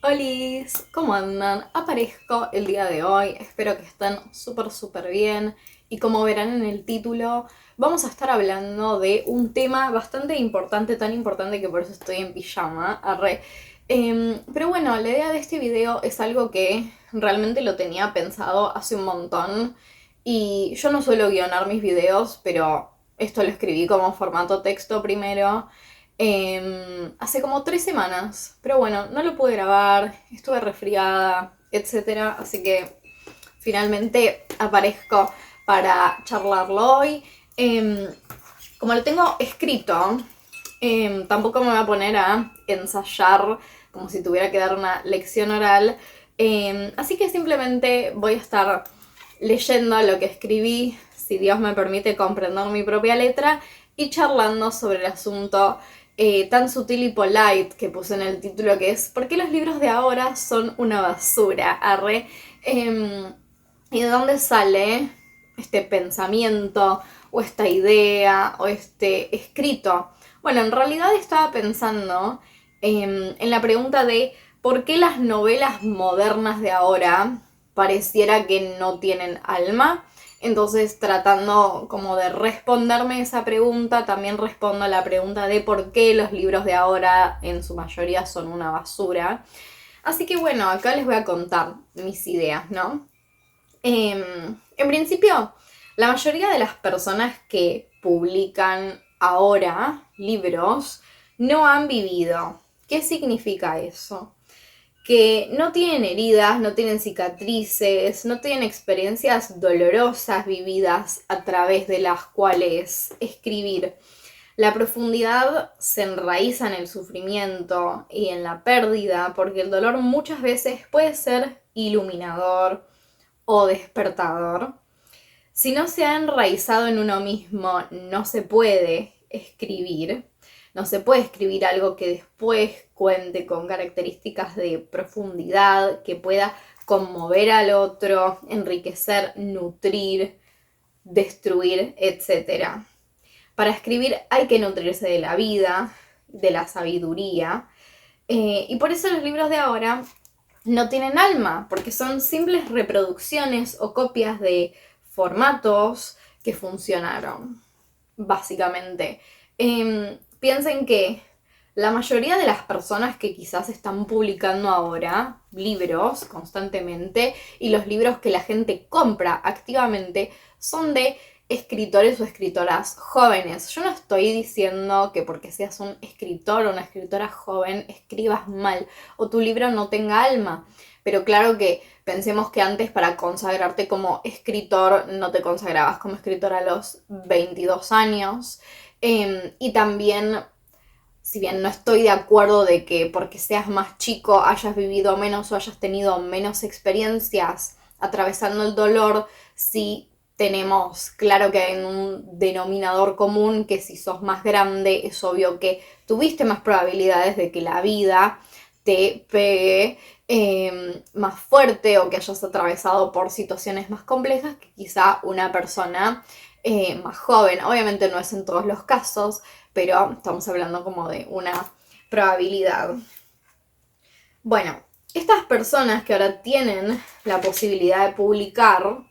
Olis, ¿cómo andan? Aparezco el día de hoy, espero que estén súper bien y como verán en el título vamos a estar hablando de un tema bastante importante, tan importante que por eso estoy en pijama, arre. Pero bueno, la idea de este video es algo que realmente lo tenía pensado hace un montón y yo no suelo guionar mis videos, pero esto lo escribí como formato texto primero hace como 3 semanas. Pero bueno, no lo pude grabar, estuve resfriada, etcétera. Así que finalmente aparezco para charlarlo hoy. Em, Como lo tengo escrito, tampoco me voy a poner a ensayar como si tuviera que dar una lección oral. Así que simplemente voy a estar leyendo lo que escribí, si Dios me permite comprender mi propia letra, y charlando sobre el asunto tan sutil y polite que puse en el título, que es ¿por qué los libros de ahora son una basura? Arre. ¿Y de dónde sale este pensamiento o esta idea o este escrito? Bueno, en realidad estaba pensando en la pregunta de por qué las novelas modernas de ahora pareciera que no tienen alma. Entonces, tratando como de responderme esa pregunta, también respondo a la pregunta de por qué los libros de ahora en su mayoría son una basura. Así que bueno, acá les voy a contar mis ideas, ¿no? En principio, la mayoría de las personas que publican ahora libros no han vivido. ¿Qué significa eso? Que no tienen heridas, no tienen cicatrices, no tienen experiencias dolorosas vividas a través de las cuales escribir. La profundidad se enraiza en el sufrimiento y en la pérdida, porque el dolor muchas veces puede ser iluminador o despertador. Si no se ha enraizado en uno mismo, no se puede escribir. No se puede escribir algo que después cuente con características de profundidad, que pueda conmover al otro, enriquecer, nutrir, destruir, etc. Para escribir hay que nutrirse de la vida, de la sabiduría, y por eso los libros de ahora no tienen alma, porque son simples reproducciones o copias de formatos que funcionaron, básicamente. Piensen que la mayoría de las personas que quizás están publicando ahora libros constantemente y los libros que la gente compra activamente son de escritores o escritoras jóvenes. Yo no estoy diciendo que porque seas un escritor o una escritora joven escribas mal o tu libro no tenga alma, pero claro que pensemos que antes para consagrarte como escritor no te consagrabas como escritor a los 22 años. Y también, si bien no estoy de acuerdo de que porque seas más chico hayas vivido menos o hayas tenido menos experiencias atravesando el dolor, sí tenemos claro que hay un denominador común, que si sos más grande es obvio que tuviste más probabilidades de que la vida te pegue más fuerte o que hayas atravesado por situaciones más complejas que quizá una persona más joven. Obviamente no es en todos los casos, pero estamos hablando como de una probabilidad. Bueno, estas personas que ahora tienen la posibilidad de publicar,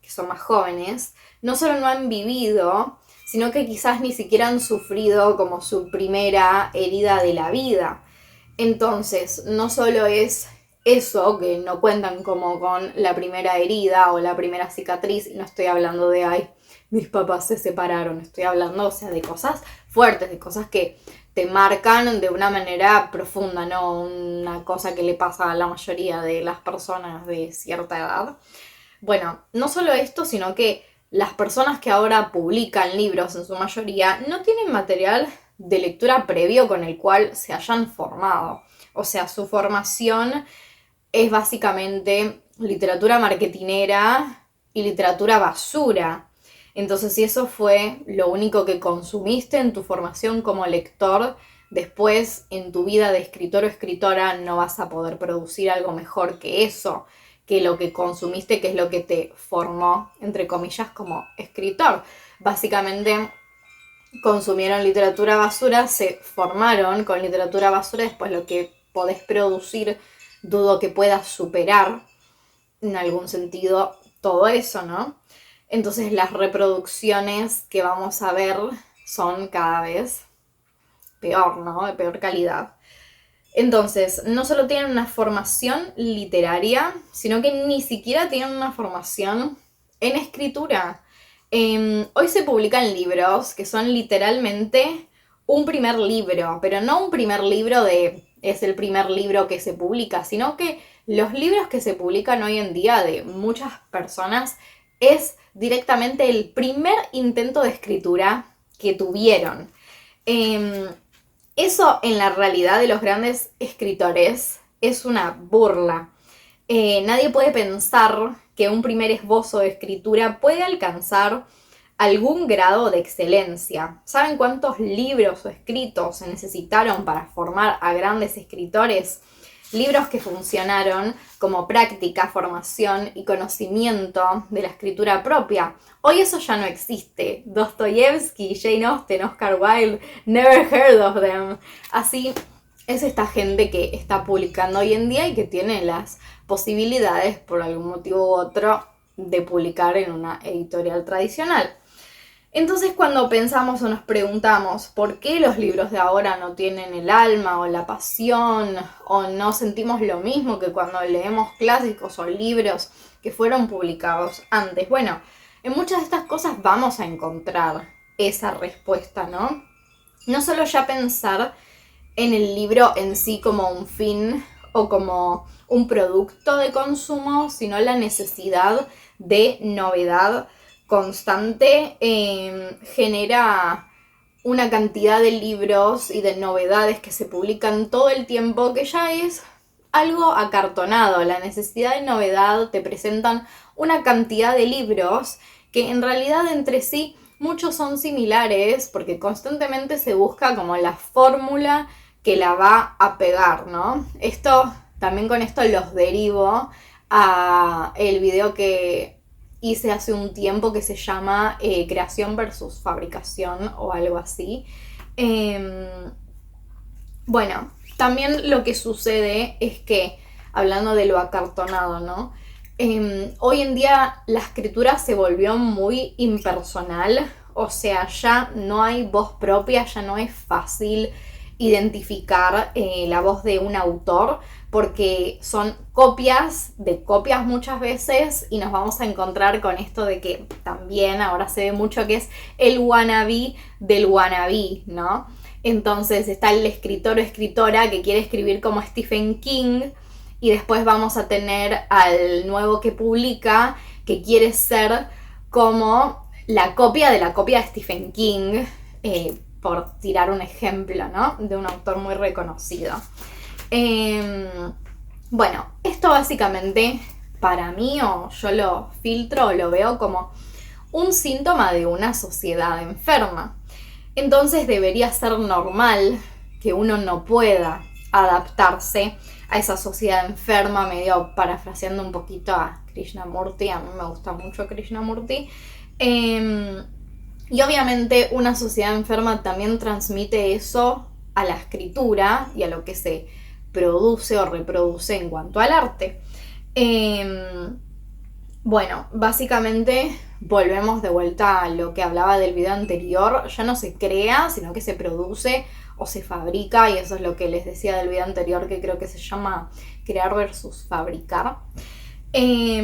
que son más jóvenes, no solo no han vivido, sino que quizás ni siquiera han sufrido como su primera herida de la vida. Entonces, no solo es eso, que no cuentan como con la primera herida o la primera cicatriz, y no estoy hablando de, ay, mis papás se separaron, estoy hablando, o sea, de cosas fuertes, de cosas que te marcan de una manera profunda, no una cosa que le pasa a la mayoría de las personas de cierta edad. Bueno, no solo esto, sino que las personas que ahora publican libros en su mayoría no tienen material de lectura previo con el cual se hayan formado. O sea, su formación es básicamente literatura marketinera y literatura basura. Entonces, si eso fue lo único que consumiste en tu formación como lector, después en tu vida de escritor o escritora no vas a poder producir algo mejor que eso, que lo que consumiste, que es lo que te formó, entre comillas, como escritor. Básicamente consumieron literatura basura, se formaron con literatura basura, después lo que podés producir dudo que pueda superar en algún sentido todo eso, ¿no? Entonces las reproducciones que vamos a ver son cada vez peor, ¿no? De peor calidad. Entonces, no solo tienen una formación literaria, sino que ni siquiera tienen una formación en escritura. Hoy se publican libros que son literalmente un primer libro, pero no un primer libro de es el primer libro que se publica, sino que los libros que se publican hoy en día de muchas personas es directamente el primer intento de escritura que tuvieron. Eso en la realidad de los grandes escritores es una burla. Nadie puede pensar que un primer esbozo de escritura puede alcanzar algún grado de excelencia. ¿Saben cuántos libros o escritos se necesitaron para formar a grandes escritores? Libros que funcionaron como práctica, formación y conocimiento de la escritura propia. Hoy eso ya no existe. Dostoyevsky, Jane Austen, Oscar Wilde, never heard of them. Así es esta gente que está publicando hoy en día y que tiene las posibilidades, por algún motivo u otro, de publicar en una editorial tradicional. Entonces cuando pensamos o nos preguntamos por qué los libros de ahora no tienen el alma o la pasión o no sentimos lo mismo que cuando leemos clásicos o libros que fueron publicados antes, bueno, en muchas de estas cosas vamos a encontrar esa respuesta, ¿no? No solo ya pensar en el libro en sí como un fin o como un producto de consumo, sino la necesidad de novedad constante genera una cantidad de libros y de novedades que se publican todo el tiempo que ya es algo acartonado. La necesidad de novedad te presentan una cantidad de libros que en realidad entre sí muchos son similares porque constantemente se busca como la fórmula que la va a pegar, ¿no? También con esto los derivo a el video que hice hace un tiempo que se llama creación versus fabricación o algo así. Bueno, también lo que sucede es que, hablando de lo acartonado, ¿no? Hoy en día la escritura se volvió muy impersonal, o sea, ya no hay voz propia, ya no es fácil identificar la voz de un autor porque son copias de copias muchas veces y nos vamos a encontrar con esto de que también ahora se ve mucho que es el wannabe del wannabe, ¿no? Entonces está el escritor o escritora que quiere escribir como Stephen King y después vamos a tener al nuevo que publica que quiere ser como la copia de Stephen King, por tirar un ejemplo, ¿no? De un autor muy reconocido. Bueno, esto básicamente para mí, o yo lo filtro o lo veo como un síntoma de una sociedad enferma. Entonces debería ser normal que uno no pueda adaptarse a esa sociedad enferma, medio parafraseando un poquito a Krishnamurti. A mí me gusta mucho Krishnamurti. Y obviamente una sociedad enferma también transmite eso a la escritura y a lo que se produce o reproduce en cuanto al arte. Bueno, básicamente volvemos de vuelta a lo que hablaba del video anterior. Ya no se crea, sino que se produce o se fabrica, y eso es lo que les decía del video anterior, que creo que se llama crear versus fabricar. Y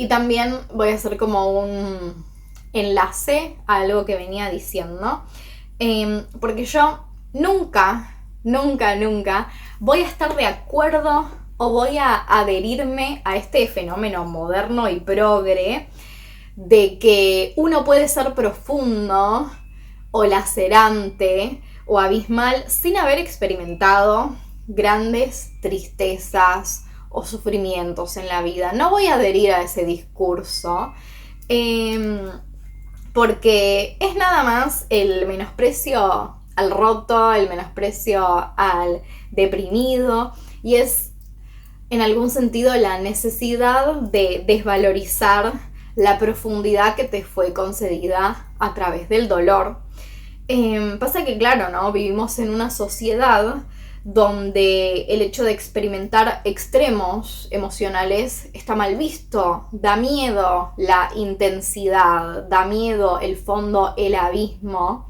también voy a hacer como un enlace a algo que venía diciendo, porque yo nunca voy a estar de acuerdo o voy a adherirme a este fenómeno moderno y progre de que uno puede ser profundo o lacerante o abismal sin haber experimentado grandes tristezas o sufrimientos en la vida. No voy a adherir a ese discurso, porque es nada más el menosprecio al roto, el menosprecio al deprimido, y es en algún sentido la necesidad de desvalorizar la profundidad que te fue concedida a través del dolor. Pasa que claro, ¿no? Vivimos en una sociedad donde el hecho de experimentar extremos emocionales está mal visto, da miedo la intensidad, da miedo el fondo, el abismo.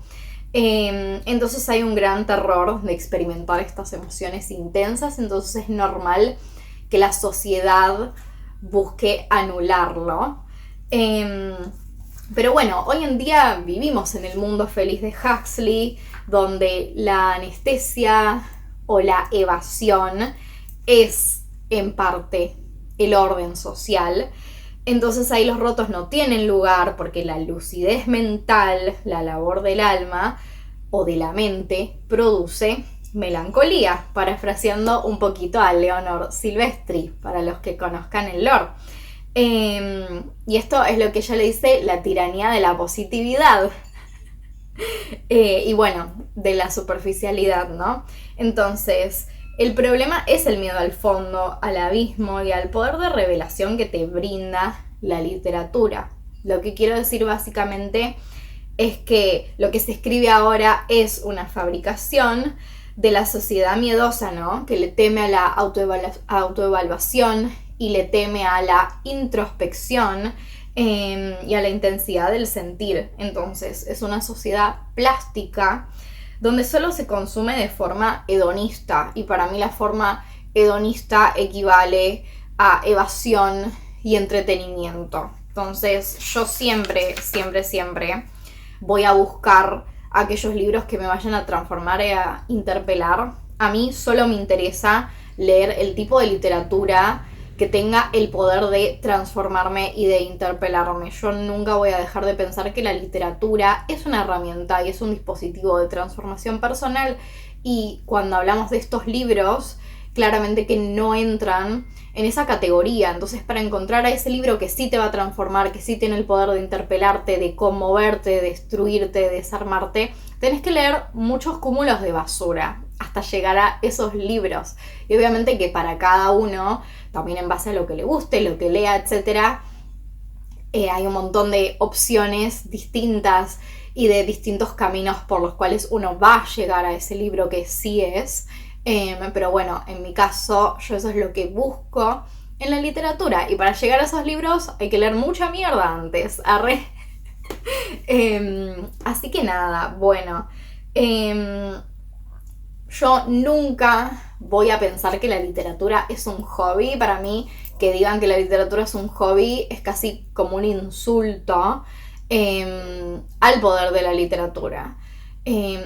Entonces hay un gran terror de experimentar estas emociones intensas, entonces es normal que la sociedad busque anularlo. Pero bueno, hoy en día vivimos en el mundo feliz de Huxley, donde la anestesia o la evasión es en parte el orden social. Entonces ahí los rotos no tienen lugar porque la lucidez mental, la labor del alma o de la mente, produce melancolía, parafraseando un poquito a Leonor Silvestri, para los que conozcan el lore. Y esto es lo que ella le dice la tiranía de la positividad. Y bueno, de la superficialidad, ¿no? Entonces, el problema es el miedo al fondo, al abismo y al poder de revelación que te brinda la literatura. Lo que quiero decir básicamente es que lo que se escribe ahora es una fabricación de la sociedad miedosa, ¿no? Que le teme a la autoevaluación y le teme a la introspección y a la intensidad del sentir. Entonces es una sociedad plástica donde solo se consume de forma hedonista, y para mí la forma hedonista equivale a evasión y entretenimiento. Entonces yo siempre voy a buscar aquellos libros que me vayan a transformar y a interpelar. A mí solo me interesa leer el tipo de literatura que tenga el poder de transformarme y de interpelarme. Yo nunca voy a dejar de pensar que la literatura es una herramienta y es un dispositivo de transformación personal, y cuando hablamos de estos libros, claramente que no entran en esa categoría. Entonces, para encontrar a ese libro que sí te va a transformar, que sí tiene el poder de interpelarte, de conmoverte, de destruirte, de desarmarte, tenés que leer muchos cúmulos de basura hasta llegar a esos libros. Y obviamente que para cada uno, también en base a lo que le guste, lo que lea, etc., hay un montón de opciones distintas y de distintos caminos por los cuales uno va a llegar a ese libro que sí es. Pero bueno, en mi caso, yo eso es lo que busco en la literatura. Y para llegar a esos libros hay que leer mucha mierda antes. Arre. Así que nada, bueno. Yo nunca voy a pensar que la literatura es un hobby. Para mí, que digan que la literatura es un hobby es casi como un insulto al poder de la literatura.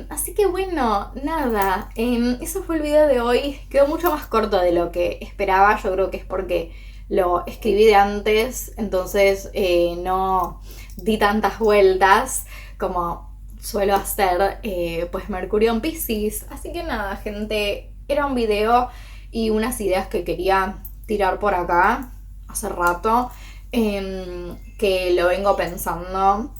Así que bueno, nada, eso fue el video de hoy. Quedó mucho más corto de lo que esperaba. Yo creo que es porque lo escribí de antes, entonces no di tantas vueltas como suelo hacer, pues Mercurio en Piscis. Así que nada, gente, era un video y unas ideas que quería tirar por acá hace rato, que lo vengo pensando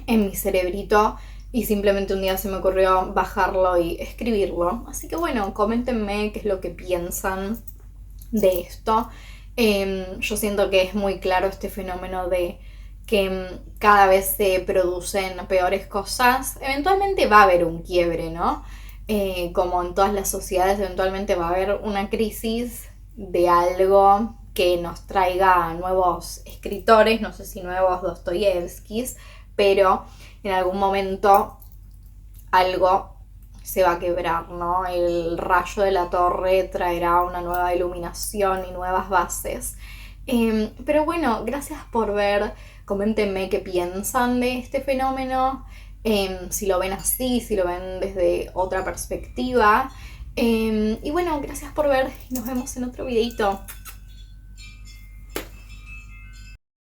en mi cerebrito y simplemente un día se me ocurrió bajarlo y escribirlo. Así que bueno, coméntenme qué es lo que piensan de esto. Yo siento que es muy claro este fenómeno de que cada vez se producen peores cosas. Eventualmente va a haber un quiebre, ¿no? Como en todas las sociedades, eventualmente va a haber una crisis de algo que nos traiga nuevos escritores, no sé si nuevos Dostoyevskis, pero en algún momento algo se va a quebrar, ¿no? El rayo de la torre traerá una nueva iluminación y nuevas bases. Pero bueno, gracias por ver. Coméntenme qué piensan de este fenómeno, si lo ven así, si lo ven desde otra perspectiva. Y bueno, gracias por ver y nos vemos en otro videito.